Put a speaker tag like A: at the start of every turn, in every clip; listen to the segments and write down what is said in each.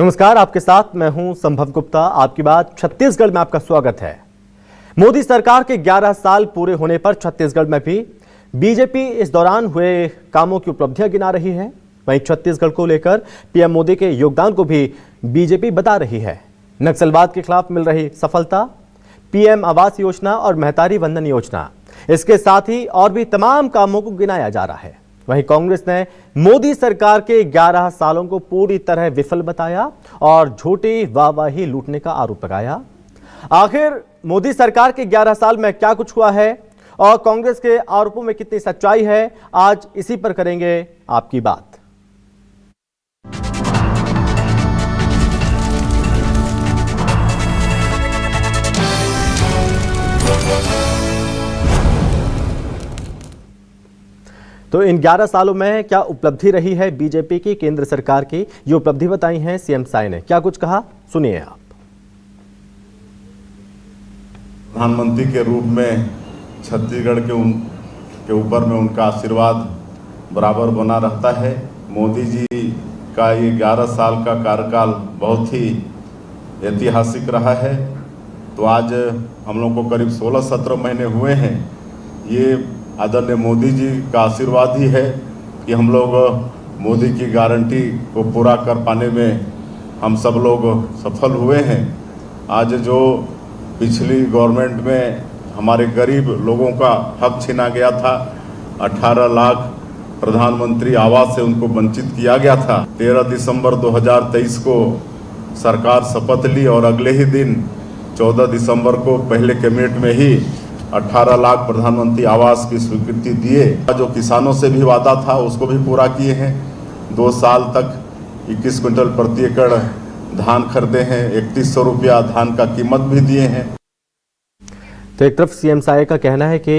A: नमस्कार, आपके साथ मैं हूं संभव गुप्ता। आपकी बात छत्तीसगढ़ में आपका स्वागत है। मोदी सरकार के 11 साल पूरे होने पर छत्तीसगढ़ में भी बीजेपी इस दौरान हुए कामों की उपलब्धियां गिना रही है। वहीं छत्तीसगढ़ को लेकर पीएम मोदी के योगदान को भी बीजेपी बता रही है। नक्सलवाद के खिलाफ मिल रही सफलता, पीएम आवास योजना और महतारी वंदन योजना, इसके साथ ही और भी तमाम कामों को गिनाया जा रहा है। वहीं कांग्रेस ने मोदी सरकार के 11 सालों को पूरी तरह विफल बताया और झूठी वाहवाही लूटने का आरोप लगाया। आखिर मोदी सरकार के 11 साल में क्या कुछ हुआ है और कांग्रेस के आरोपों में कितनी सच्चाई है, आज इसी पर करेंगे आपकी बात। तो इन 11 सालों में क्या उपलब्धि रही है बीजेपी की, केंद्र सरकार की, ये उपलब्धि बताई है सीएम साय ने। क्या कुछ कहा, सुनिए आप।
B: प्रधानमंत्री के रूप में छत्तीसगढ़ के ऊपर में उनका आशीर्वाद बराबर बना रहता है। मोदी जी का ये 11 साल का कार्यकाल बहुत ही ऐतिहासिक रहा है। तो आज हम लोग को करीब 16-17 महीने हुए हैं। ये आदरणीय मोदी जी का आशीर्वाद ही है कि हम लोग मोदी की गारंटी को पूरा कर पाने में हम सब लोग सफल हुए हैं। आज जो पिछली गवर्नमेंट में हमारे गरीब लोगों का हक छीना गया था, 18 लाख प्रधानमंत्री आवास से उनको वंचित किया गया था। 13 दिसंबर 2023 को सरकार शपथ ली और अगले ही दिन 14 दिसंबर को पहले कैबिनेट में ही 18 लाख प्रधानमंत्री आवास की स्वीकृति दिए। जो किसानों से भी वादा था उसको भी पूरा किए हैं। 2 साल तक 21 क्विंटल प्रति एकड़ धान खरीदे हैं, 3100 रुपया धान का कीमत भी दिए हैं।
A: तो एक तरफ सीएम साय का कहना है कि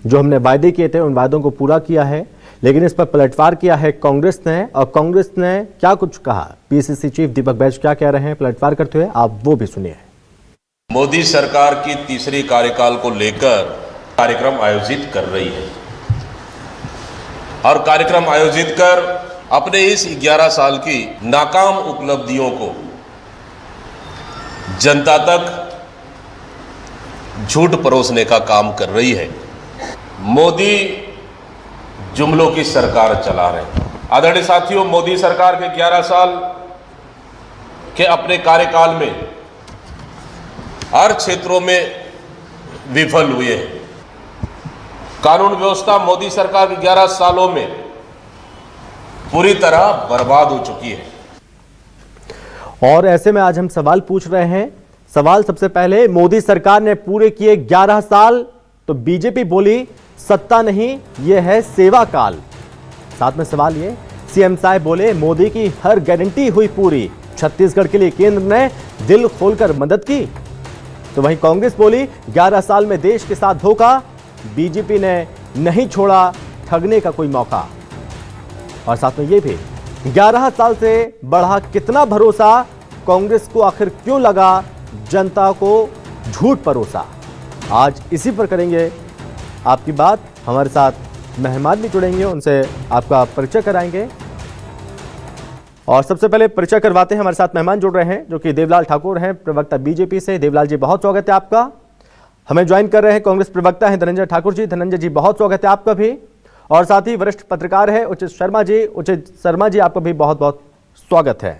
A: जो हमने वायदे किए थे उन वायदों को पूरा किया है, लेकिन इस पर पलटवार किया है कांग्रेस ने। और कांग्रेस ने क्या कुछ कहा, पीसीसी चीफ दीपक बैज क्या कह रहे हैं पलटवार करते हुए, आप वो भी सुनिए।
C: मोदी सरकार की तीसरी कार्यकाल को लेकर कार्यक्रम आयोजित कर रही है और कार्यक्रम आयोजित कर अपने इस 11 साल की नाकाम उपलब्धियों को जनता तक झूठ परोसने का काम कर रही है। मोदी जुमलों की सरकार चला रहे हैं। आदरणीय साथियों, मोदी सरकार के 11 साल के अपने कार्यकाल में हर क्षेत्रों में विफल हुए हैं। कानून व्यवस्था मोदी सरकार के 11 सालों में पूरी तरह बर्बाद हो चुकी है।
A: और ऐसे में आज हम सवाल पूछ रहे हैं। सवाल सबसे पहले, मोदी सरकार ने पूरे किए 11 साल, तो बीजेपी बोली सत्ता नहीं, यह है सेवा काल। साथ में सवाल ये, सीएम साय बोले मोदी की हर गारंटी हुई पूरी, छत्तीसगढ़ के लिए केंद्र ने दिल खोलकर मदद की। तो वहीं कांग्रेस बोली 11 साल में देश के साथ धोखा, बीजेपी ने नहीं छोड़ा ठगने का कोई मौका। और साथ में ये भी, 11 साल से बढ़ा कितना भरोसा, कांग्रेस को आखिर क्यों लगा जनता को झूठ परोसा। आज इसी पर करेंगे आपकी बात। हमारे साथ मेहमान भी जुड़ेंगे, उनसे आपका परिचय कराएंगे। और सबसे पहले परिचय करवाते हैं, हमारे साथ मेहमान जुड़ रहे हैं जो कि देवलाल ठाकुर हैं, प्रवक्ता बीजेपी से। देवलाल जी, बहुत स्वागत है आपका। हमें ज्वाइन कर रहे हैं कांग्रेस प्रवक्ता हैं धनंजय ठाकुर जी। धनंजय जी, बहुत स्वागत है आपका भी। और साथ ही वरिष्ठ पत्रकार है उचित शर्मा जी। उचित शर्मा जी, आपका भी बहुत बहुत स्वागत है।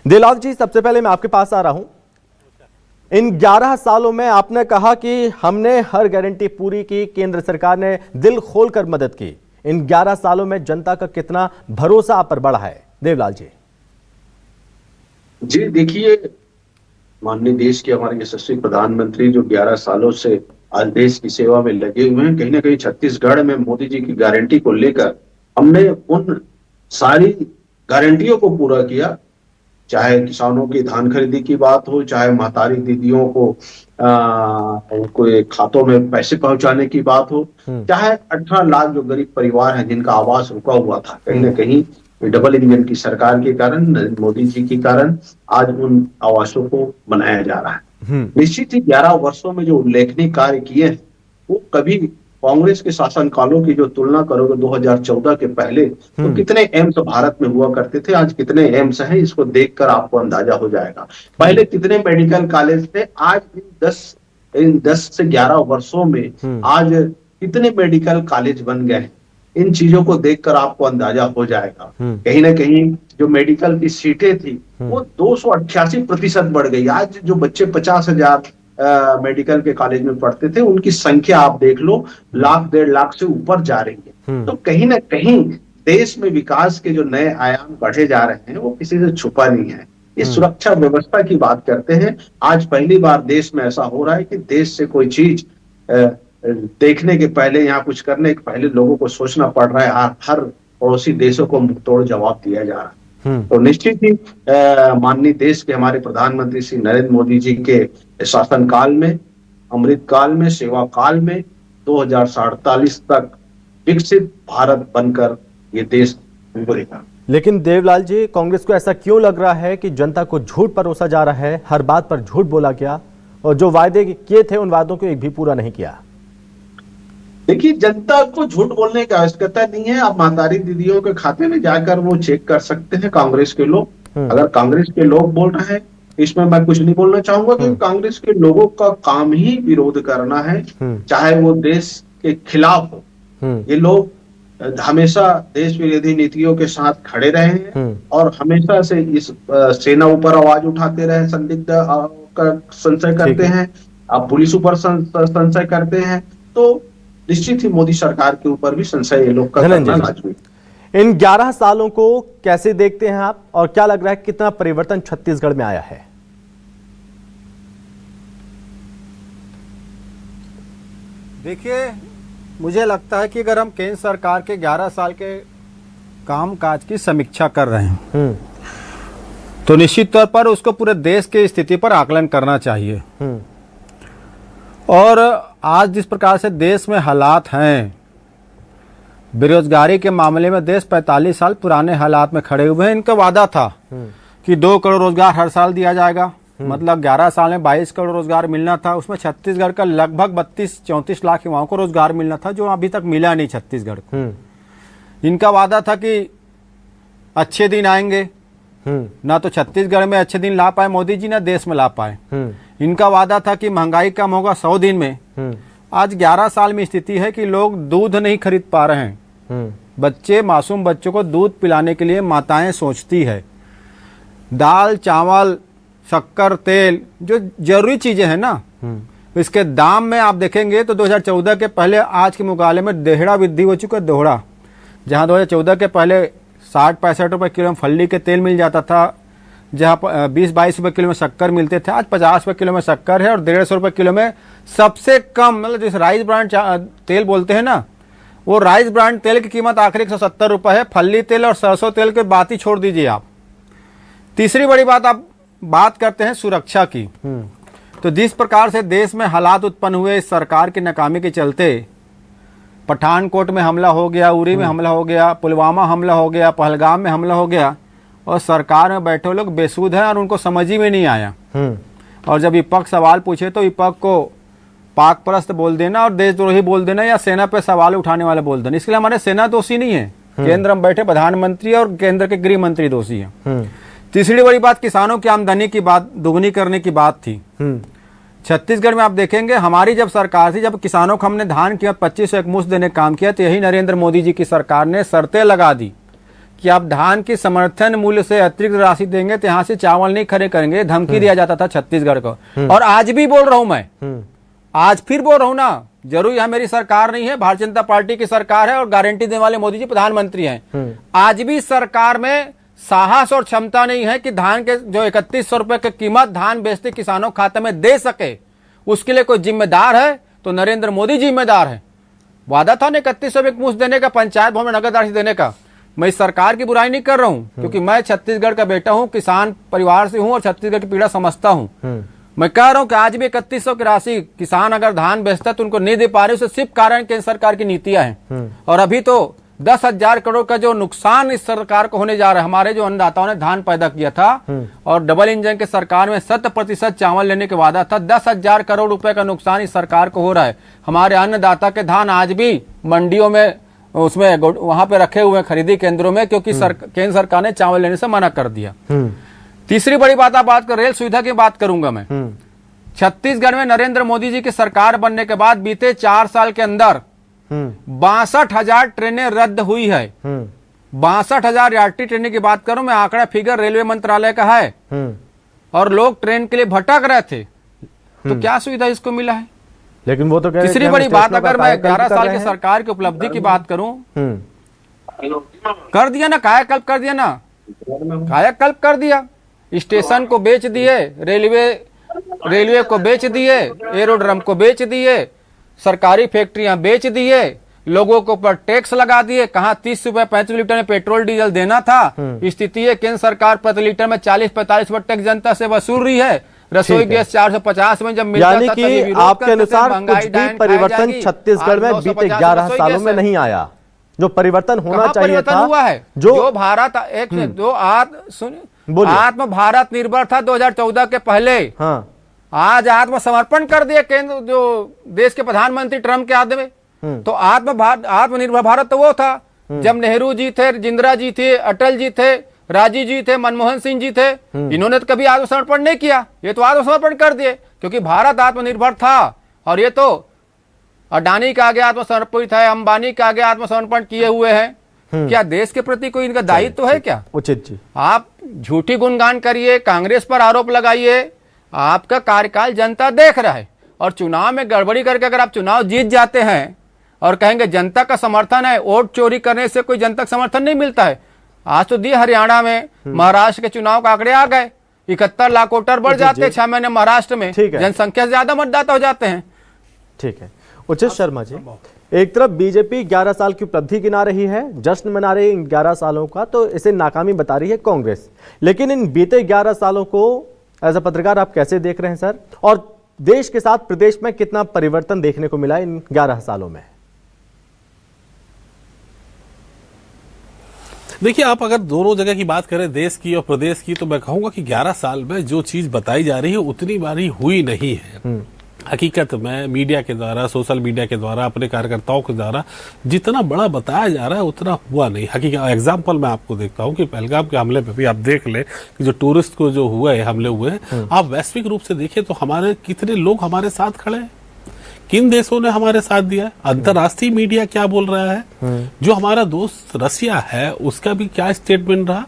A: देवलाल जी, सबसे पहले मैं आपके पास आ रहा हूं। इन 11 सालों में आपने कहा कि हमने हर गारंटी पूरी की, केंद्र सरकार ने दिल खोलकर मदद की। इन 11 सालों में जनता का कितना भरोसा आप पर बढ़ा है, देवलाल जी?
D: जी देखिए, माननीय देश के हमारे यशस्वी प्रधानमंत्री जो 11 सालों से आज देश की सेवा में लगे हुए हैं, कहीं ना कहीं छत्तीसगढ़ में मोदी जी की गारंटी को लेकर हमने उन सारी गारंटियों को पूरा किया। चाहे किसानों की धान खरीदी की बात हो, चाहे महतारी दीदियों को उनके खातों में पैसे पहुंचाने की बात हो, चाहे 18 लाख जो गरीब परिवार हैं जिनका आवास रुका हुआ था, कहीं ना कहीं डबल इंजन की सरकार के कारण, मोदी जी के कारण आज उन आवासों को बनाया जा रहा है। निश्चित ही 11 वर्षों में जो उल्लेखनीय कार्य किए हैं वो कभी कांग्रेस के शासन कालों की जो तुलना करोगे 2014 के पहले, तो कितने एम्स भारत में हुआ करते थे, आज कितने एम्स हैं, इसको देखकर आपको अंदाजा हो जाएगा। पहले कितने मेडिकल कॉलेज थे, आज इन 10 से 11 वर्षों में आज कितने मेडिकल कॉलेज बन गए हैं। इन चीजों को देखकर आपको अंदाजा हो जाएगा। कहीं ना कहीं जो मेडिकल की सीटें थी वो 288% बढ़ गई। आज जो बच्चे 50,000 मेडिकल के कॉलेज में पढ़ते थे, उनकी संख्या आप देख लो 1,00,000 1.5 लाख से ऊपर जा रही है। तो कहीं ना कहीं देश में विकास के जो नए आयाम बढ़े जा रहे हैं वो किसी से छुपा नहीं है। इस सुरक्षा व्यवस्था की बात करते हैं, आज पहली बार देश में ऐसा हो रहा है कि देश से कोई चीज देखने के पहले, यहाँ कुछ करने के पहले लोगों को सोचना पड़ रहा है। हर पड़ोसी देशों को मुंहतोड़ जवाब दिया जा रहा है। तो निश्चित ही माननीय देश के हमारे प्रधानमंत्री श्री नरेंद्र मोदी जी के शासन काल में, अमृत काल में, सेवा काल में 2047 तक विकसित भारत बनकर ये देश उभरेगा।
A: लेकिन देवलाल जी, कांग्रेस को ऐसा क्यों लग रहा है कि जनता को झूठ परोसा जा रहा है, हर बात पर झूठ बोला गया और जो वायदे किए थे उन वादों को एक भी पूरा नहीं किया?
D: देखिए, जनता को झूठ बोलने की आवश्यकता नहीं है। आप मातारी दीदियों के खाते में जाकर वो चेक कर सकते हैं कांग्रेस के लोग। अगर कांग्रेस के लोग बोल रहे हैं, इसमें मैं कुछ नहीं बोलना चाहूंगा, क्योंकि कांग्रेस के लोगों का काम ही विरोध करना है, चाहे वो देश के खिलाफ हो। ये लोग हमेशा देश विरोधी नीतियों के साथ खड़े रहे हैं और हमेशा से इस सेना ऊपर आवाज उठाते रहे, संदिग्ध का संशय करते हैं, अब पुलिस ऊपर संशय करते हैं। तो निश्चित ही मोदी सरकार के ऊपर भी संशय ये लोग का करना लाजमी।
A: इन 11 सालों को कैसे देखते हैं आप, और क्या लग रहा है कितना परिवर्तन छत्तीसगढ़ में आया है?
E: देखिए, मुझे लगता है कि अगर हम केंद्र सरकार के 11 साल के काम काज की समीक्षा कर रहे हैं तो निश्चित तौर पर उसको पूरे देश की स्थिति पर आकलन करना चाहिए। और आज जिस प्रकार से देश में हालात हैं, बेरोजगारी के मामले में देश 45 साल पुराने हालात में खड़े हुए हैं। इनका वादा था कि 2 करोड़ रोजगार हर साल दिया जाएगा, मतलब 11 साल में 22 करोड़ रोजगार मिलना था। उसमें छत्तीसगढ़ का लगभग 32-34 लाख युवाओं को रोजगार मिलना था, जो अभी तक मिला नहीं छत्तीसगढ़ को। इनका वादा था कि अच्छे दिन आएंगे, ना तो छत्तीसगढ़ में अच्छे दिन ला पाए मोदी जी, ना देश में ला पाए। इनका वादा था कि महंगाई कम होगा 100 दिन में। आज 11 साल में स्थिति है कि लोग दूध नहीं खरीद पा रहे हैं। बच्चे, मासूम बच्चों को दूध पिलाने के लिए माताएं सोचती है। दाल, चावल, शक्कर, तेल, जो जरूरी चीजें हैं ना, इसके दाम में आप देखेंगे तो 2014 के पहले आज के मुकाबले में देहड़ा वृद्धि हो चुका है। दोहरा, जहां 2014 के पहले 60-65 रुपए किलो में फल्ली के तेल मिल जाता था, जहां 20-22 रुपए किलो में शक्कर मिलते थे, आज 50 रुपए किलो में शक्कर है और 150 रुपए किलो में सबसे कम, मतलब जिस राइस ब्रांड तेल बोलते हैं ना, वो राइस ब्रांड तेल की कीमत आखिर 170 रुपए है। फल्ली तेल और सरसों तेल की बात ही छोड़ दीजिए आप। तीसरी बड़ी बात, आप बात करते हैं सुरक्षा की, तो जिस प्रकार से देश में हालात उत्पन्न हुए इस सरकार की नाकामी के चलते, पठानकोट में हमला हो गया, उरी में हमला हो गया, पुलवामा हमला हो गया, पहलगाम में हमला हो गया, और सरकार में बैठे लोग बेसूद हैं और उनको समझ ही में नहीं आया। और जब विपक्ष सवाल पूछे तो विपक्ष को पाक परस्त बोल देना और देशद्रोही बोल देना, या सेना पे सवाल उठाने वाले बोल देना। इसके लिए हमारे सेना दोषी नहीं है, केंद्र में बैठे प्रधानमंत्री और केंद्र के गृह मंत्री दोषी है। तीसरी बड़ी बात, किसानों की आमदनी की बात दोगुनी करने की बात थी। छत्तीसगढ़ में आप देखेंगे, हमारी जब सरकार थी, जब किसानों को हमने धान की 2500 एक मुश्त देने का काम किया, तो यही नरेंद्र मोदी जी की सरकार ने शर्तें लगा दी कि आप धान की समर्थन मूल्य से अतिरिक्त राशि देंगे तो यहाँ से चावल नहीं खड़े करेंगे। धमकी दिया जाता था छत्तीसगढ़ को। और आज भी बोल रहा हूं मैं, आज फिर बोल रहा हूं ना, जरूर यह मेरी सरकार नहीं है, भारतीय जनता पार्टी की सरकार है और गारंटी देने वाले मोदी जी प्रधानमंत्री हैं। आज भी सरकार में साहस और क्षमता नहीं है कि धान के जो 3100 रुपए की कीमत धान बेचते किसानों खाते में दे सके। उसके लिए कोई जिम्मेदार है तो नरेंद्र मोदी जिम्मेदार है। वादा था ना 3100 रुपए मुफ्त देने का, पंचायत भवन में नगद राशि देने का। मैं इस सरकार की बुराई नहीं कर रहा हूं, क्योंकि मैं छत्तीसगढ़ का बेटा हूं, किसान परिवार से हूं और छत्तीसगढ़ की पीड़ा समझता हूं। मैं कह रहा हूं कि आज भी 3100 की राशि किसान अगर धान बेचता है तो उनको नहीं दे पा रहे, उससे सिर्फ कारण केंद्र सरकार की नीतियां हैं। और अभी तो 10,000 करोड़ का जो नुकसान इस सरकार को होने जा रहा है। हमारे जो अन्नदाताओं ने धान पैदा किया था और डबल इंजन के सरकार में 100% चावल लेने के वादा था, 10,000 करोड़ रुपए का नुकसान इस सरकार को हो रहा है। हमारे अन्नदाता के धान आज भी मंडियों में उसमें वहां पे रखे हुए खरीदी केंद्रों में, क्योंकि केंद्र सरकार ने चावल लेने से मना कर दिया। तीसरी बड़ी बात आप बात कर, रेल सुविधा की बात करूंगा मैं। छत्तीसगढ़ में नरेंद्र मोदी जी की सरकार बनने के बाद बीते 4 साल के अंदर 62,000 ट्रेनें रद्द हुई है। 62,000 यात्री ट्रेनें की बात करूं मैं, आंकड़ा फिगर रेलवे मंत्रालय का है, और लोग ट्रेन के लिए भटक रहे थे। तो क्या सुविधा इसको मिला है?
A: लेकिन वो तो कह रहे
E: तीसरी बड़ी बात, अगर मैं 11 साल की सरकार की उपलब्धि की बात करूं, कर दिया ना, कायाकल्प कर दिया ना, कायाकल्प कर दिया। स्टेशन को बेच दिए, रेलवे को बेच दिए, एरोड्रम को बेच दिए, सरकारी फैक्ट्रियां बेच दिए, लोगों को पर टैक्स लगा दिए। कहां 30 रुपए 35 लीटर में पेट्रोल डीजल देना था, स्थिति है केंद्र सरकार प्रति लीटर में 40-45 रुपए टैक्स जनता से वसूल रही है। रसोई गैस 450 में जब मिलता
A: यानी कि आपके अनुसार कुछ भी परिवर्तन छत्तीसगढ़ में बीते 11 सालों में नहीं आया। जो परिवर्तन होना चाहिए था,
E: हुआ है, जो भारत जो आत्म भारत निर्भर था 2014 के पहले,
A: हाँ,
E: आज आत्मसमर्पण कर दिया केंद्र, जो देश के प्रधानमंत्री ट्रम्प के आदमी में। तो आत्मनिर्भर भारत तो वो था जब नेहरू जी थे, जिंद्रा जी थे, अटल जी थे, राजीव जी थे, मनमोहन सिंह जी थे। इन्होंने तो कभी आत्मसमर्पण नहीं किया, ये तो आत्मसमर्पण कर दिए क्योंकि भारत आत्मनिर्भर था। और ये तो अडानी के आगे आत्मसमर्पित है, अंबानी के आगे आत्मसमर्पण किए हुए हैं। क्या देश के प्रति कोई इनका दायित्व तो है क्या?
A: उचित जी, आप
E: झूठी गुणगान करिए, कांग्रेस पर आरोप लगाइए, आपका कार्यकाल जनता देख रहा है। और चुनाव में गड़बड़ी करके अगर आप चुनाव जीत जाते हैं और कहेंगे जनता का समर्थन है, वोट चोरी करने से कोई जनता का समर्थन नहीं मिलता है। आज तो दिए हरियाणा में, महाराष्ट्र के चुनाव का आंकड़े आ गए, 71 लाख वोटर बढ़ जाते हैं 6 महीने महाराष्ट्र में, जनसंख्या से ज्यादा मतदाता हो जाते हैं।
A: ठीक है उचित शर्मा जी, एक तरफ बीजेपी 11 साल की उपलब्धि गिना रही है, जश्न मना रही है 11 सालों का, तो इसे नाकामी बता रही है कांग्रेस। लेकिन इन बीते 11 सालों को एज अ पत्रकार आप कैसे देख रहे हैं सर, और देश के साथ प्रदेश में कितना परिवर्तन देखने को मिला इन 11 सालों में?
F: देखिए, आप अगर दोनों जगह की बात करें, देश की और प्रदेश की, तो मैं कहूंगा कि 11 साल में जो चीज बताई जा रही है उतनी बारी हुई नहीं है। हकीकत में मीडिया के द्वारा, सोशल मीडिया के द्वारा, अपने कार्यकर्ताओं के द्वारा जितना बड़ा बताया जा रहा है उतना हुआ नहीं। हकीकत एग्जाम्पल मैं आपको देखता हूँ कि पहलगाम के हमले पे भी आप देख लें कि जो टूरिस्ट को जो हुआ है, हमले हुए हैं, आप वैश्विक रूप से देखें तो हमारे कितने लोग हमारे साथ खड़े हैं, किन देशों ने हमारे साथ दिया। अंतर्राष्ट्रीय मीडिया क्या बोल रहा है, जो हमारा दोस्त रसिया है उसका भी क्या स्टेटमेंट रहा,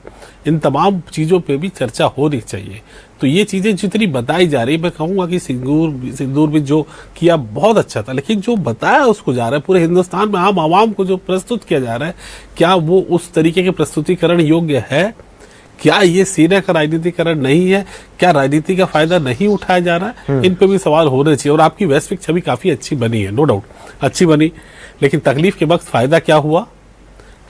F: इन तमाम चीजों पे भी चर्चा होनी चाहिए। तो ये चीजें जितनी बताई जा रही, मैं कहूंगा कि सिंदूर भी जो किया बहुत अच्छा था, लेकिन जो बताया उसको जा रहा है पूरे हिंदुस्तान में आम आवाम को जो प्रस्तुत किया जा रहा है, क्या वो उस तरीके के प्रस्तुतिकरण योग्य है? क्या ये सीधे का राजनीतिकरण नहीं है? क्या राजनीति का फायदा नहीं उठाया जा रहा है? इन पे भी सवाल होने चाहिए। और आपकी वैश्विक छवि काफी अच्छी बनी है, नो डाउट अच्छी बनी, लेकिन तकलीफ के वक्त फायदा क्या हुआ?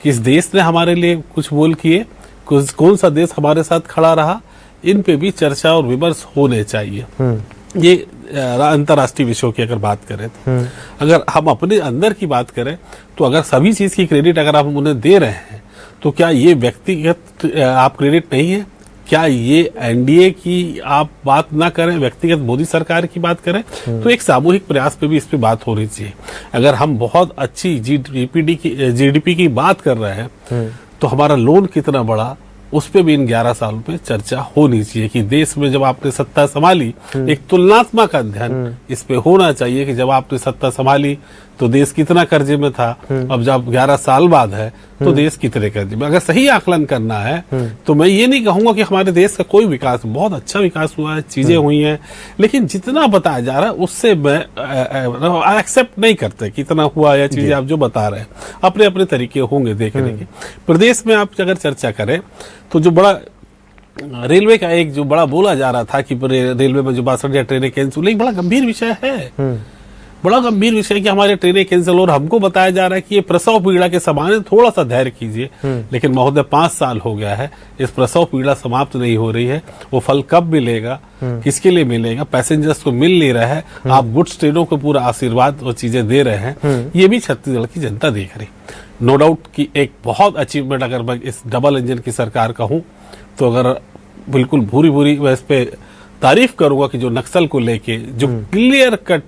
F: किस देश ने हमारे लिए कुछ बोल किए, कौन सा देश हमारे साथ खड़ा रहा? इन पे भी चर्चा और विमर्श होने चाहिए। ये अंतर्राष्ट्रीय विषयों की अगर बात करें तो, अगर हम अपने अंदर की बात करें तो अगर सभी चीज की क्रेडिट अगर हम उन्हें दे रहे हैं तो क्या ये व्यक्तिगत आप क्रेडिट नहीं है? क्या ये एनडीए की आप बात ना करें, व्यक्तिगत मोदी सरकार की बात करें? तो एक सामूहिक प्रयास पे भी इस पे बात होनी चाहिए। अगर हम बहुत अच्छी जीडीपी की बात कर रहे हैं तो हमारा लोन कितना बड़ा, उस पे भी इन 11 सालों पे चर्चा होनी चाहिए कि देश में जब आपने सत्ता संभाली, एक तुलनात्मक अध्ययन इस पे होना चाहिए कि जब आपने सत्ता संभाली तो देश कितना कर्जे में था, अब जब 11 साल बाद है तो देश कितने कर्जे में। अगर सही आकलन करना है तो मैं ये नहीं कहूंगा कि हमारे देश का कोई विकास, बहुत अच्छा विकास हुआ है, चीजें हुई हैं, लेकिन जितना बताया जा रहा है उससे मैं एक्सेप्ट नहीं करते कितना हुआ या चीजें आप जो बता रहे हैं, अपने अपने तरीके होंगे देखने के। प्रदेश में आप अगर चर्चा करें तो जो बड़ा रेलवे का एक जो बड़ा बोला जा रहा था कि रेलवे में जो 62 ट्रेनें कैंसिल, एक बड़ा गंभीर विषय है। बड़ा गंभीर विषय है कि हमारे ट्रेनें कैंसिल और हमको बताया जा रहा है कि ये प्रसव पीड़ा के समान है, थोड़ा सा धैर्य कीजिए। लेकिन महोदय 5 साल हो गया है, इस प्रसव पीड़ा समाप्त नहीं हो रही है। वो फल कब मिलेगा, किसके लिए मिलेगा, पैसेंजर्स को मिल नहीं रहा है। आप गुड्स ट्रेनों को पूरा आशीर्वाद और चीजें दे रहे हैं, ये भी छत्तीसगढ़ की जनता देख रही। नो डाउट कि एक बहुत अचीवमेंट अगर मैं इस डबल इंजन की सरकार का हूं, तो अगर बिल्कुल भूरी भूरी मैं इस पे तारीफ करूंगा कि जो नक्सल को लेके जो क्लियर कट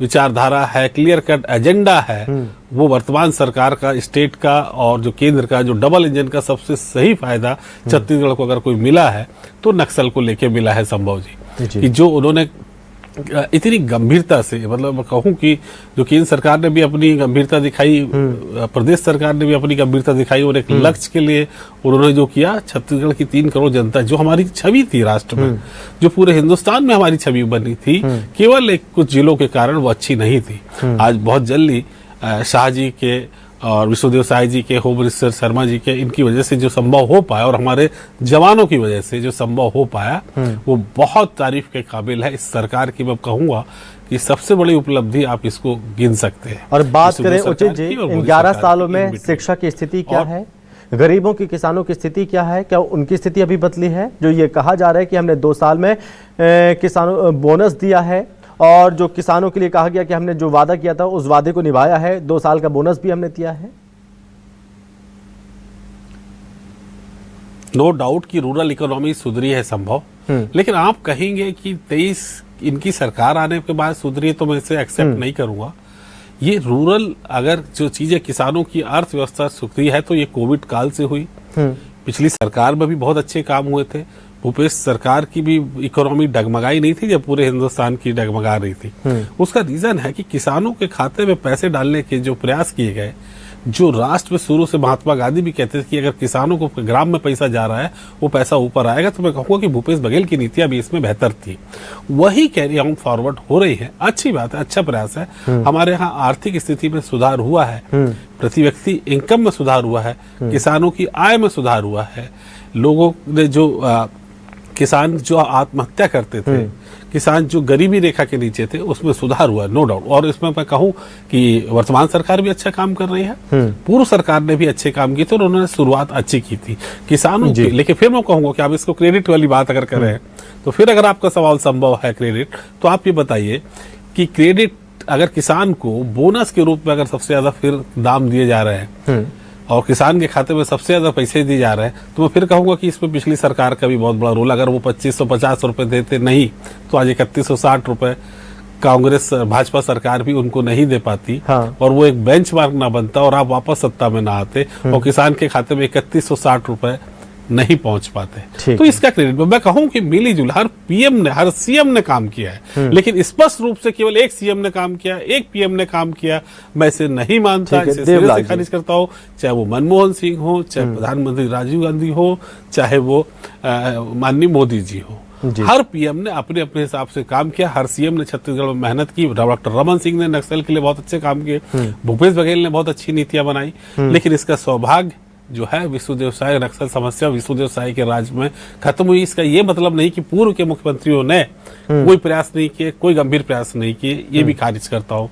F: विचारधारा है, क्लियर कट एजेंडा है, वो वर्तमान सरकार का, स्टेट का और जो केंद्र का, जो डबल इंजन का सबसे सही फायदा छत्तीसगढ़ को अगर कोई मिला है तो नक्सल को लेके मिला है संभव जी। कि जो उन्होंने इतनी गंभीरता से, मतलब मैं कहूं कि जो केंद्र सरकार ने भी अपनी गंभीरता दिखाई, प्रदेश सरकार ने भी अपनी गंभीरता दिखाई और एक लक्ष्य के लिए उन्होंने जो किया, छत्तीसगढ़ की 3 करोड़ जनता, जो हमारी छवि थी राष्ट्र में, जो पूरे हिंदुस्तान में हमारी छवि बनी थी, केवल एक कुछ जिलों के कारण वो अच्छी नहीं थी। आज बहुत जल्दी शाह जी के और विष्णुदेव साय जी के, होम मिनिस्टर शर्मा जी के, इनकी वजह से जो संभव हो पाया और हमारे जवानों की वजह से जो संभव हो पाया, वो बहुत तारीफ के काबिल है। इस सरकार की मैं कहूंगा कि सबसे बड़ी उपलब्धि आप इसको गिन सकते हैं।
A: और बात करें उचित जी, इन 11 सालों में शिक्षा की स्थिति क्या है, गरीबों की, किसानों की स्थिति क्या है, क्या उनकी स्थिति अभी बदली है? जो ये कहा जा रहा है कि हमने 2 साल में किसानों बोनस दिया है और जो किसानों के लिए कहा गया कि हमने जो वादा किया था उस वादे को निभाया है, 2 साल का बोनस भी हमने दिया है।
F: नो डाउट कि रूरल इकोनॉमी सुधरी है संभव, लेकिन आप कहेंगे कि 23 इनकी सरकार आने के बाद सुधरी, तो मैं इसे एक्सेप्ट नहीं करूंगा। ये रूरल, अगर जो चीजें किसानों की अर्थव्यवस्था सुधरी है तो ये कोविड काल से हुई। पिछली सरकार में भी बहुत अच्छे काम हुए थे। भूपेश सरकार की भी इकोनॉमी डगमगाई नहीं थी जब पूरे हिंदुस्तान की डगमगा रही थी। उसका रीजन है कि किसानों के खाते में पैसे डालने के जो प्रयास किए गए, जो राष्ट्र में शुरू से महात्मा गांधी भी कहते थे कि अगर किसानों को ग्राम में पैसा जा रहा है वो पैसा ऊपर आएगा, तो मैं कहूंगा कि भूपेश बघेल की नीतियां भी इसमें बेहतर थी। वही कैरी ऑन फॉरवर्ड हो रही है। अच्छी बात है, अच्छा प्रयास है। हमारे यहाँ आर्थिक स्थिति में सुधार हुआ है, प्रति व्यक्ति इनकम में सुधार हुआ है, किसानों की आय में सुधार हुआ है, लोगों ने जो किसान जो आत्महत्या करते थे, किसान जो गरीबी रेखा के नीचे थे, उसमें सुधार हुआ, नो डाउट। और इसमें मैं कहूं कि वर्तमान सरकार भी अच्छा काम कर रही है, पूर्व सरकार ने भी अच्छे काम किए थे और उन्होंने शुरुआत अच्छी की थी किसानों की। लेकिन फिर मैं कहूंगा कि आप इसको क्रेडिट वाली बात अगर करें, तो फिर अगर आपका सवाल संभव है क्रेडिट, तो आप ये बताइए कि क्रेडिट अगर किसान को बोनस के रूप में अगर सबसे ज्यादा फिर दाम दिए जा रहे हैं और किसान के खाते में सबसे ज्यादा पैसे दिए जा रहे हैं, तो मैं फिर कहूंगा कि इसमें पिछली सरकार का भी बहुत बड़ा रोल। अगर वो 2550 रुपए देते नहीं, तो आज 3160 रुपए कांग्रेस भाजपा सरकार भी उनको नहीं दे पाती। और वो एक बेंचमार्क ना बनता और आप वापस सत्ता में ना आते और किसान के खाते में 3160 रुपए नहीं पहुंच पाते। तो इसका क्रेडिट मैं कहूं कि मिली जुल हर पीएम ने, हर सीएम ने काम किया है, लेकिन स्पष्ट रूप से केवल एक सीएम ने काम किया, एक पीएम ने काम किया, मैं इसे नहीं मानता, इसे सिरे से खारिज करता हूं। चाहे वो मनमोहन सिंह हो, चाहे प्रधानमंत्री राजीव गांधी हो, चाहे वो माननीय मोदी जी हो, हर पीएम ने अपने अपने हिसाब से काम किया। हर सीएम ने छत्तीसगढ़ में मेहनत की। डॉक्टर रमन सिंह ने नक्सल के लिए बहुत अच्छे काम किए, भूपेश बघेल ने बहुत अच्छी नीतियां बनाई, लेकिन इसका सौभाग्य जो है विष्णुदेव साय, नक्सल समस्या विष्णुदेव साय के राज में खत्म हुई। इसका ये मतलब नहीं कि पूर्व के मुख्यमंत्रियों ने कोई प्रयास नहीं किए, कोई गंभीर प्रयास नहीं किए, ये भी खारिज करता हूँ।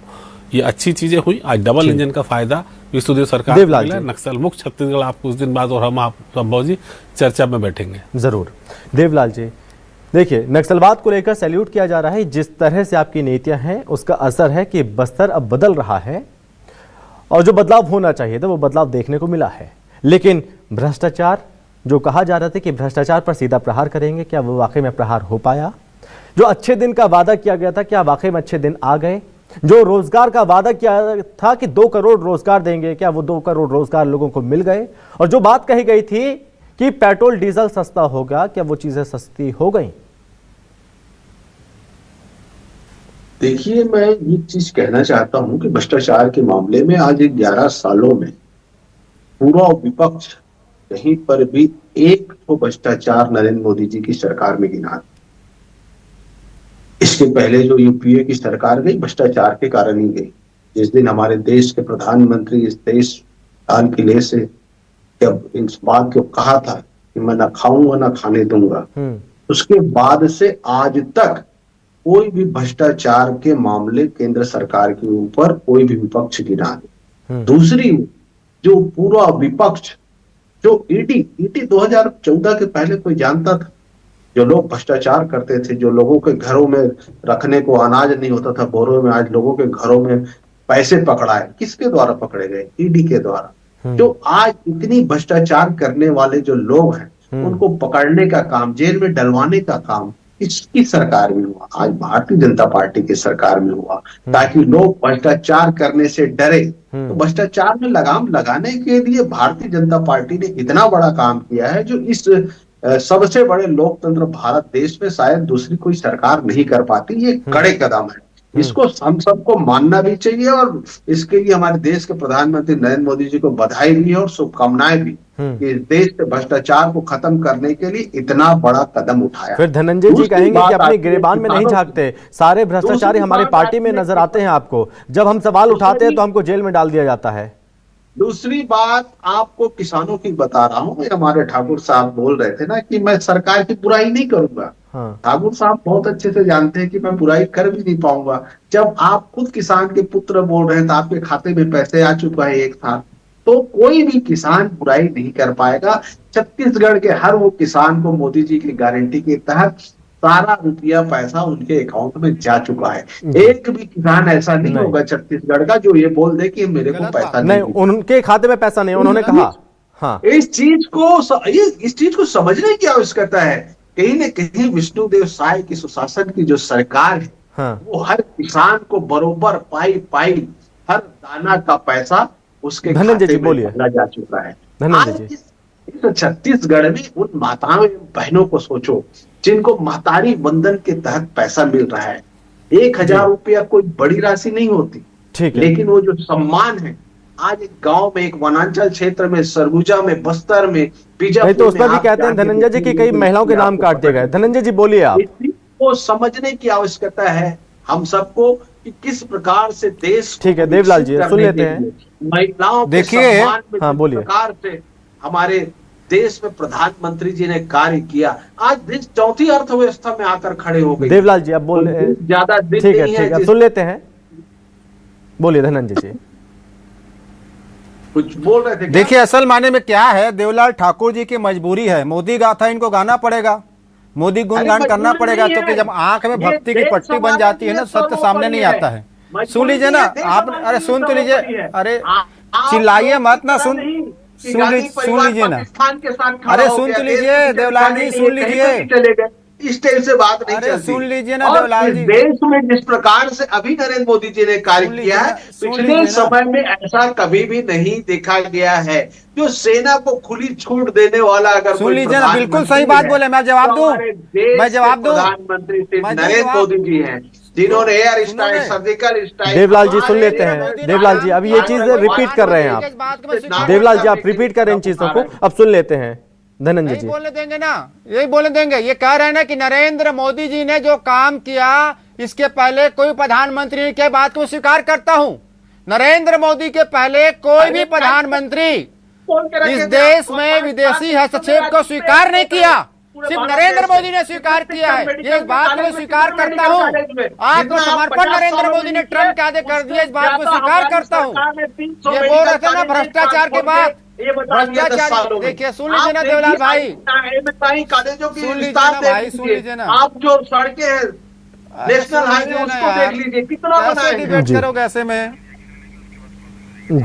F: ये अच्छी चीजें हुई। आज डबल इंजन का फायदा विष्णुदेव सरकार को मिला, नक्सल मुक्त छत्तीसगढ़। आप कुछ दिन बाद और हम आप संभव जी चर्चा में बैठेंगे
A: जरूर। देवलाल जी, देखिए, नक्सलवाद को लेकर सैल्यूट किया जा रहा है। जिस तरह से आपकी नीतियां हैं उसका असर है कि बस्तर अब बदल रहा है और जो बदलाव होना चाहिए था वो बदलाव देखने को मिला है। लेकिन भ्रष्टाचार, जो कहा जा रहा था कि भ्रष्टाचार पर सीधा प्रहार करेंगे, क्या वो वाकई में प्रहार हो पाया? जो अच्छे दिन का वादा किया गया था, क्या वाकई में अच्छे दिन आ गए? जो रोजगार का वादा किया था कि 2 करोड़ रोजगार देंगे, क्या वो 2 करोड़ रोजगार लोगों को मिल गए? और जो बात कही गई थी कि पेट्रोल डीजल सस्ता होगा, क्या वो चीजें सस्ती हो गई?
D: देखिए, मैं ये चीज कहना चाहता हूं कि भ्रष्टाचार के मामले में आज 11 सालों में पूरा विपक्ष कहीं पर भी एक तो भ्रष्टाचार नरेंद्र मोदी जी की सरकार में गिना। इसके पहले जो यूपीए की सरकार गई, भ्रष्टाचार के कारण ही गई। जिस दिन हमारे देश के प्रधानमंत्री इस 23 साल किले से जब इस बात को कहा था कि मैं ना खाऊंगा ना खाने दूंगा, उसके बाद से आज तक कोई भी भ्रष्टाचार के मामले केंद्र सरकार के ऊपर कोई भी विपक्ष गिरा नहीं। दूसरी, जो पूरा विपक्ष, जो ईडी 2014 के पहले कोई जानता था? जो लोग भ्रष्टाचार करते थे, जो लोगों के घरों में रखने को अनाज नहीं होता था बोरों में, आज लोगों के घरों में पैसे पकड़ाए, किसके द्वारा पकड़े गए? ईडी के द्वारा। जो आज इतनी भ्रष्टाचार करने वाले जो लोग हैं, उनको पकड़ने का काम, जेल में डलवाने का काम इसकी सरकार में हुआ, आज भारतीय जनता पार्टी की सरकार में हुआ, ताकि लोग भ्रष्टाचार करने से डरे। तो भ्रष्टाचार में लगाम लगाने के लिए भारतीय जनता पार्टी ने इतना बड़ा काम किया है, जो इस सबसे बड़े लोकतंत्र भारत देश में शायद दूसरी कोई सरकार नहीं कर पाती। ये कड़े कदम है, इसको हम सबको मानना भी चाहिए, और इसके लिए हमारे देश के प्रधानमंत्री नरेंद्र मोदी जी को बधाई भी है और शुभकामनाएं भी, कि देश के भ्रष्टाचार को खत्म करने के लिए इतना बड़ा कदम उठाया।
A: फिर धनंजय जी कहेंगे कि अपने गिरेबान में नहीं झांकते, सारे भ्रष्टाचारी हमारी पार्टी में नजर आते हैं आपको, जब हम सवाल उठाते हैं तो हमको जेल में डाल दिया जाता है।
D: दूसरी बात आपको किसानों की बता रहा हूँ, हमारे ठाकुर साहब बोल रहे थे ना कि मैं सरकार की बुराई नहीं करूंगा। ठाकुर साहब बहुत अच्छे से जानते हैं कि मैं बुराई कर भी नहीं पाऊंगा। जब आप खुद किसान के पुत्र बोल रहे हैं, तो आपके खाते में पैसे आ चुका है एक साथ, तो कोई भी किसान बुराई नहीं कर पाएगा। छत्तीसगढ़ के हर वो किसान को मोदी जी की गारंटी के तहत सारा रुपया पैसा उनके अकाउंट में जा चुका है। एक भी किसान ऐसा नहीं होगा छत्तीसगढ़ का जो ये बोल दे कि मेरे को पैसा नहीं,
A: उनके खाते में पैसा नहीं, उन्होंने कहा। हाँ,
D: इस चीज को समझने की आवश्यकता है। कहीं न कहीं विष्णुदेव साय की सुशासन की जो सरकार है, वो हर किसान को बरोबर पाई हर दाना का पैसा उसके खाते में डाला जा चुका है। आज छत्तीसगढ़ में उन माताओं एवं बहनों को सोचो, जिनको महतारी वंदन के तहत पैसा मिल रहा है। 1000 रुपया कोई बड़ी राशि नहीं होती, लेकिन वो जो सम्मान है, आज एक गांव में, एक वनांचल क्षेत्र में, सरगुजा में, बस्तर में, बीजापुर
A: तो उसमें भी कहते हैं धनंजय जी की कई महिलाओं के नाम काट दिए गए। धनंजय जी बोलिए आप।
D: वो समझने की आवश्यकता है हम सबको कि किस प्रकार से देश,
A: ठीक है देवलाल जी सुन लेते हैं,
D: महिलाओं
E: देखिए,
A: हाँ बोलिए,
D: प्रकार से हमारे देश में प्रधानमंत्री जी ने कार्य किया। आज देश चौथी अर्थव्यवस्था में आकर खड़े हो गए।
A: देवलाल जी आप बोल रहे हैं,
D: ज्यादा
A: ठीक है सुन लेते हैं, बोलिए धनंजय जी।
D: कुछ बोल रहे थे?
E: देखिए असल माने में क्या है, देवलाल ठाकुर जी की मजबूरी है, मोदी गाथा इनको गाना पड़ेगा, मोदी गुणगान करना पड़ेगा, क्योंकि जब आंख में भक्ति की पट्टी बन जाती है ना, सत्य सामने नहीं आता है। सुन लीजिए ना आप, अरे सुन तो लीजिए, अरे चिल्लाइए मत ना, सुन लीजिए ना, अरे सुन तो लीजिए देवलाल जी, सुन लीजिए,
D: इस टाइप से बात नहीं चलती।
E: सुन लीजिए ना देवलाल जी,
D: देश में जिस प्रकार से अभी नरेंद्र मोदी जी ने कार्य किया है, पिछले समय में ऐसा कभी भी नहीं देखा गया है। जो सेना को खुली छूट देने वाला, अगर
E: सुन लीजिए ना, बिल्कुल सही बात बोले, मैं जवाब दूं,
D: प्रधानमंत्री श्री नरेंद्र मोदी जी हैं, जिन्होंने air strike, surgical strike.
A: Devlal ji सुन लेते हैं, देवलाल जी अब ये चीज रिपीट कर रहे हैं आप, देवलाल जी आप रिपीट कर रहे हैं इन चीजों को, अब सुन लेते हैं धनंजय जी।
E: बोलने देंगे ना, यही बोलने देंगे। ये कह रहे हैं ना कि नरेंद्र मोदी जी ने जो काम किया, इसके पहले कोई प्रधानमंत्री के बात को स्वीकार करता हूं। नरेंद्र मोदी के पहले कोई भी प्रधानमंत्री इस देश में विदेशी हस्तक्षेप को स्वीकार नहीं किया, सिर्फ नरेंद्र मोदी ने स्वीकार किया है। ये इस बात को स्वीकार करता हूँ, आत्मसमर्पण नरेंद्र मोदी ने ट्रम्प के आगे कर दिया, इस बात को स्वीकार करता हूँ। ये बोल रहे थे ना भ्रष्टाचार के बाद, भ्रष्टाचार, देखिए सुन लीजिए ना देवलाल भाई,
D: सुन लीजिए ना भाई, सुन लीजिए ना, आप जो सड़कें हैं नेशनल हाईवे उसको देख लीजिए, कितना बना है।
E: डिबेट करोगे ऐसे में?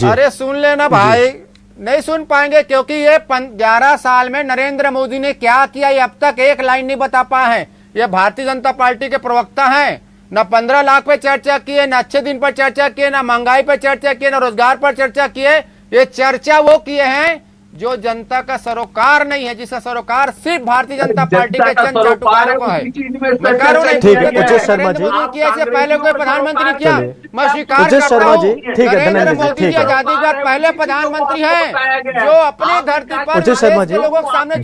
E: अरे सुन लेना भाई, नहीं सुन पाएंगे, क्योंकि ये 11 साल में नरेंद्र मोदी ने क्या किया ये अब तक एक लाइन नहीं बता पाए हैं। ये भारतीय जनता पार्टी के प्रवक्ता हैं, न 15 लाख पे चर्चा किए, न अच्छे दिन पर चर्चा किए, न महंगाई पर चर्चा किए, न रोजगार पर चर्चा किए। ये चर्चा वो किए हैं जो जनता का सरोकार नहीं है, जिसका सरोकार सिर्फ भारतीय जनता पार्टी के चंद चाटुकारों को है। मैं कह रहा हूँ
A: ठीक है उचित शर्मा जी,
E: ऐसे पहले कोई प्रधानमंत्री किया, मैं स्वीकार
A: उचित शर्मा जी, ठीक है
E: नरेंद्र मोदी जी आजादी के बाद पहले प्रधानमंत्री हैं जो अपनी धरती पर
A: उचित शर्मा जी,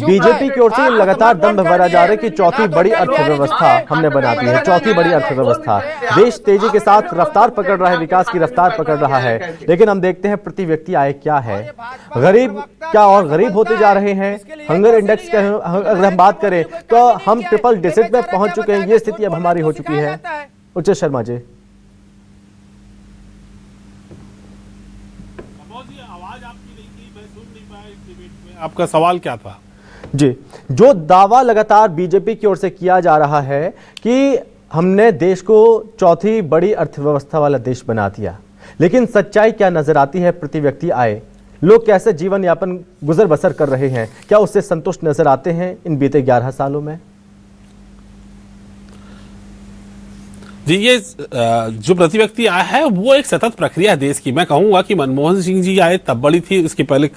A: बीजेपी की ओर से लगातार दम भरा जा रहा है कि चौथी बड़ी अर्थव्यवस्था हमने बना दी है, चौथी बड़ी अर्थव्यवस्था। देश तेजी के साथ रफ्तार पकड़ रहा है, विकास की रफ्तार पकड़ रहा है, लेकिन हम देखते हैं प्रति व्यक्ति आय क्या है। गरीब क्या और गरीब होते जा रहे हैं? हंगर इंडेक्स का अगर हम बात करें तो हम ट्रिपल डिजिट में पहुंच चुके हैं। ये स्थिति अब हमारी हो चुकी है। उच्चेश शर्मा जी,
F: आवाज आपकी नहीं थी, मैं सुन नहीं पाया इस डिबेट में। आपका सवाल क्या था?
A: जी, जो दावा लगातार बीजेपी की ओर से किया जा रहा है कि हमने देश को चौथी बड़ी अर्थव्यवस्था वाला देश बना दिया, लेकिन सच्चाई क्या नजर आती है? प्रति व्यक्ति आए लोग कैसे जीवन यापन गुजर बसर कर रहे हैं? क्या उससे संतुष्ट नजर आते हैं इन बीते 11 सालों में?
F: जी, ये जो प्रति व्यक्ति आया है वो एक सतत प्रक्रिया है देश की। मैं कहूंगा कि मनमोहन सिंह जी आए तब बड़ी थी, इसके पहले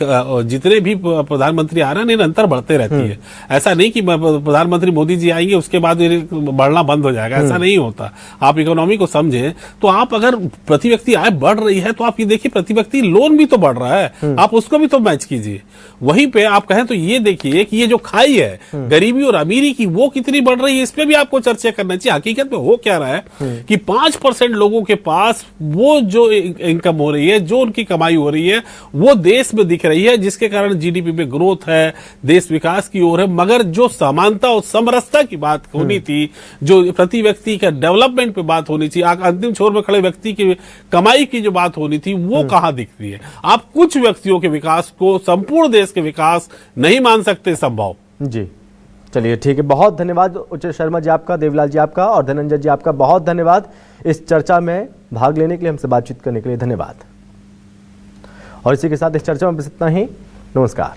F: जितने भी प्रधानमंत्री आ रहे हैं निरंतर बढ़ते रहती है। ऐसा नहीं कि प्रधानमंत्री मोदी जी आएंगे उसके बाद बढ़ना बंद हो जाएगा, ऐसा नहीं होता। आप इकोनॉमी को समझें तो आप अगर प्रति व्यक्ति आय बढ़ रही है तो आप ये देखिए प्रति व्यक्ति लोन भी तो बढ़ रहा है, आप उसको भी तो मैच कीजिए। वहीं पे आप कहें तो ये देखिए कि ये जो खाई है गरीबी और अमीरी की वो कितनी बढ़ रही है, इस पे भी आपको चर्चा करना चाहिए। हकीकत में हो क्या रहा है कि 5% लोगों के पास वो जो इनकम हो रही है, जो उनकी कमाई हो रही है वो देश में दिख रही है, जिसके कारण जीडीपी में ग्रोथ है, देश विकास की ओर है। मगर जो समानता और समरसता की बात होनी थी, जो प्रति व्यक्ति का डेवलपमेंट पे बात होनी थी, अंतिम छोर में खड़े व्यक्ति की कमाई की जो बात होनी थी वो कहां दिखती है? आप कुछ व्यक्तियों के विकास को संपूर्ण देश के विकास नहीं मान सकते संभव।
A: जी, चलिए ठीक है, बहुत धन्यवाद उच्चेश शर्मा जी आपका, देवलाल जी आपका और धनंजय जी आपका बहुत धन्यवाद इस चर्चा में भाग लेने के लिए, हमसे बातचीत करने के लिए धन्यवाद। और इसी के साथ इस चर्चा में बस इतना ही। नमस्कार।